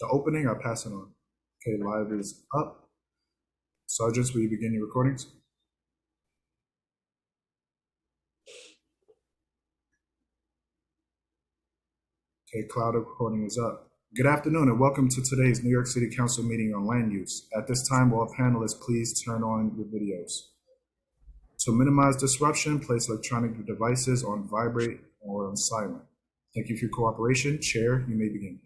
The opening, I'll pass it on. Okay, live is up. Sergeants, will you begin your recordings? Okay, cloud recording is up. Good afternoon and welcome to today's New York City Council meeting on land use. At this time, will all panelists please turn on your videos. To minimize disruption, place electronic devices on vibrate or on silent. Thank you for your cooperation. Chair, you may begin.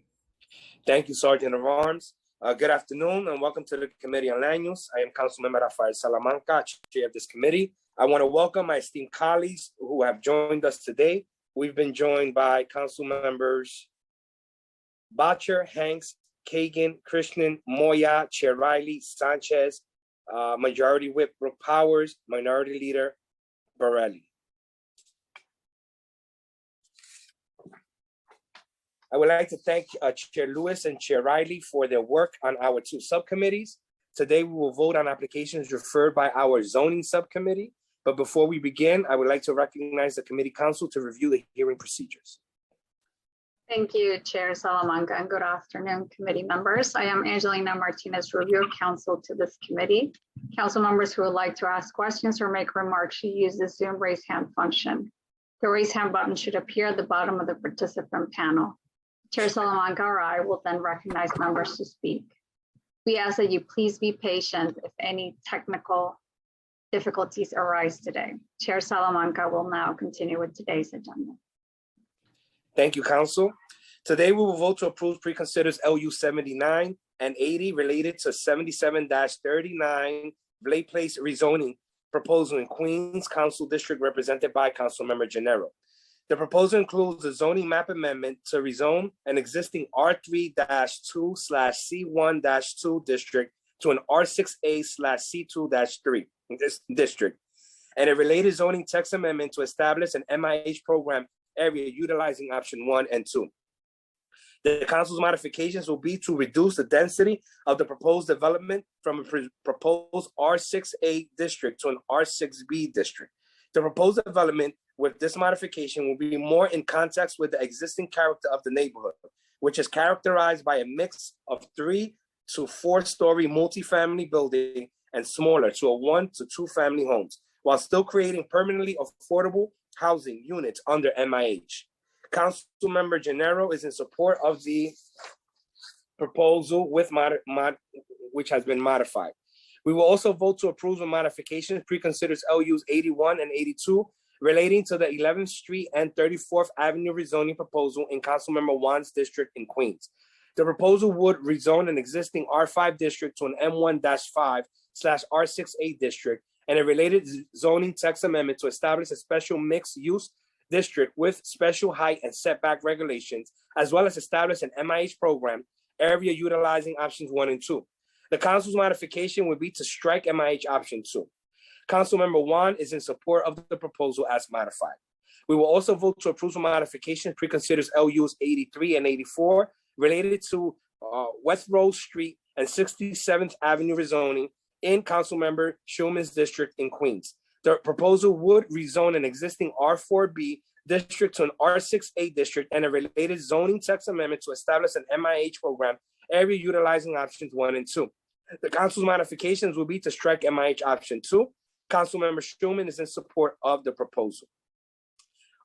Thank you, Sergeant of Arms. Good afternoon and welcome to the Committee on Land Use. I am Councilmember Rafael Salamanca, Chair of this committee. I want to welcome my esteemed colleagues who have joined us today. We've been joined by Council Members Bottcher, Hanks, Kagan, Krishnan, Moya, Chair Riley, Sanchez, Majority Whip Brooke Powers, Minority Leader Borelli. I would like to thank Chair Lewis and Chair Riley for their work on our two subcommittees. Today, we will vote on applications referred by our zoning subcommittee. But before we begin, I would like to recognize the committee counsel to review the hearing procedures. Thank you, Chair Salamanca, and good afternoon, committee members. I am Angelina Martinez, review counsel to this committee. Council members who would like to ask questions or make remarks should use the Zoom raise hand function. The raise hand button should appear at the bottom of the participant panel. Chair Salamanca or I will then recognize members to speak. We ask that you please be patient if any technical difficulties arise today. Chair Salamanca will now continue with today's agenda. Thank you, Council. Today, we will vote to approve preconsiders LU 79 and 80 related to 77-39 Blake Place rezoning proposal in Queens Council District represented by Councilmember Gennaro. The proposal includes a zoning map amendment to rezone an existing R3-2/C1-2 district to an R6A/C2-3 district, and a related zoning text amendment to establish an MIH program area utilizing option 1 and 2. The council's modifications will be to reduce the density of the proposed development from a proposed R6A district to an R6B district. The proposed development with this modification will be more in context with the existing character of the neighborhood, which is characterized by a mix of 3 to 4 story multifamily building and smaller to a 1 to 2 family homes, while still creating permanently affordable housing units under MIH. Councilmember Gennaro is in support of the proposal with which has been modified. We will also vote to approve the modifications preconsiders LUs 81 and 82 relating to the 11th Street and 34th Avenue rezoning proposal in Councilmember Juan's district in Queens. The proposal would rezone an existing R5 district to an M1-5/R6A district and a related zoning text amendment to establish a special mixed-use district with special height and setback regulations, as well as establish an MIH program area utilizing options 1 and 2. The council's modification would be to strike MIH option 2. Councilmember Juan is in support of the proposal as modified. We will also vote to approve some modifications preconsiders LUs 83 and 84 related to West Rose Street and 67th Avenue rezoning in Councilmember Schulman's district in Queens. The proposal would rezone an existing R4B district to an R6A district and a related zoning text amendment to establish an MIH program area utilizing options 1 and 2. The council's modifications will be to strike MIH option 2. Councilmember Schulman is in support of the proposal.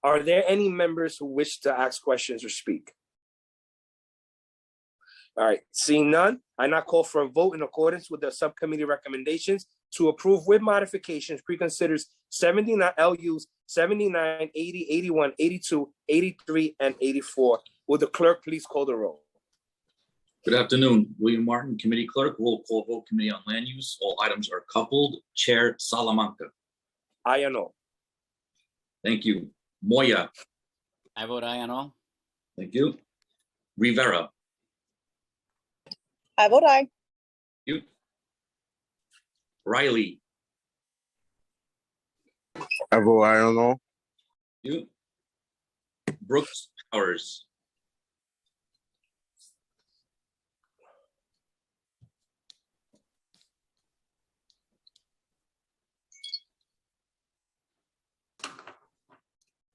Are there any members who wish to ask questions or speak? All right, seeing none, I now call for a vote in accordance with the subcommittee recommendations to approve with modifications preconsiders 79 LUs 79, 80, 81, 82, 83, and 84. Will the clerk please call the roll? Good afternoon, William Martin, Committee Clerk, Roll Call Vote, Committee on Land Use. All items are coupled. Chair Salamanca. Aye and no. Thank you. Moya. I vote aye on all. Thank you. Rivera. I vote aye. Thank you. Riley. I vote aye on all. Thank you. Brooks Powers.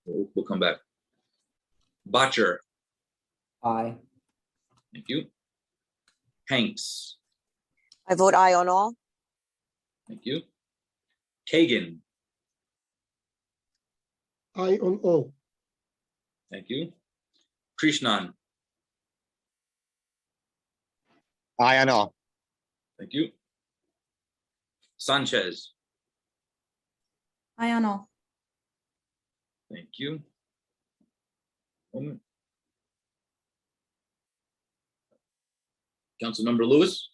We'll come back. Bottcher. Aye. Thank you. Hanks. I vote aye on all. Thank you. Kagan. Aye on all. Thank you. Krishnan. Aye on all. Thank you. Sanchez. Aye on all. Thank you. Moment. Councilmember Lewis.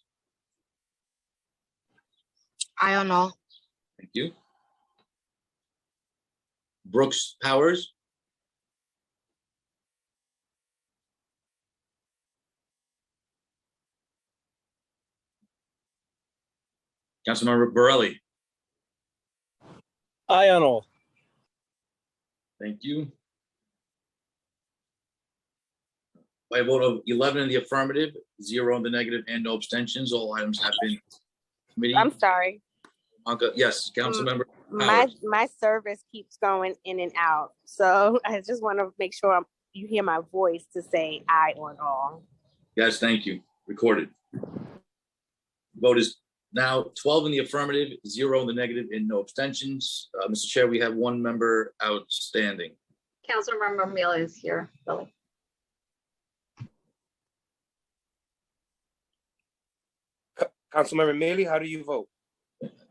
Aye on all. Thank you. Brooks Powers. Councilmember Borelli. Aye on all. Thank you. By a vote of 11 in the affirmative, 0 in the negative, and no abstentions, all items have been committee. I'm sorry. Yes, Councilmember My Powers. service keeps going in and out, so I just want to make sure you hear my voice to say aye on all. Yes, thank you. Recorded. Vote is now 12 in the affirmative, 0 in the negative, and no abstentions. Mr. Chair, we have one member outstanding. Councilmember Mealy is here, Billy. Councilmember Mealy, how do you vote?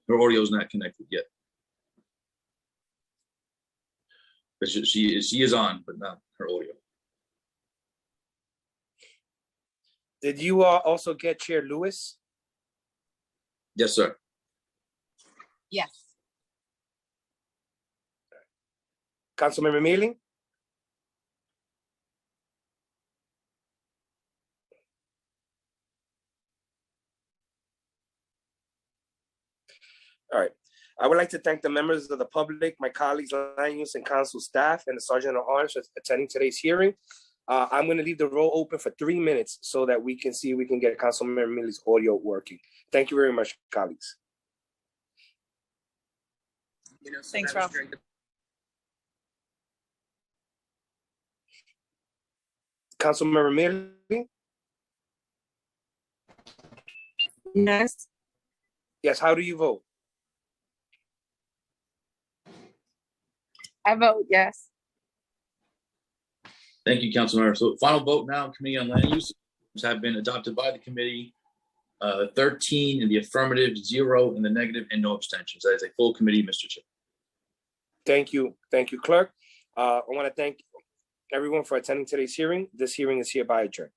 Her audio is not connected yet. But she is on, but not her audio. Did you also get Chair Lewis? Yes, sir. Yes. Councilmember Mealy? All right. I would like to thank the members of the public, my colleagues, land use and council staff, and the Sergeant at Arms for attending today's hearing. I'm going to leave the roll open for 3 minutes so that we can see if we can get Councilmember Mealy's audio working. Thank you very much, colleagues. Thanks, Ralph. Councilmember Mealy? Yes. Yes, how do you vote? I vote yes. Thank you, Councilmember. So final vote now, Committee on Land Use have been adopted by the committee. 13 in the affirmative, 0 in the negative, and no abstentions. That is a full committee, Mr. Chair. Thank you. Thank you, Clerk. I want to thank everyone for attending today's hearing. This hearing is hereby adjourned.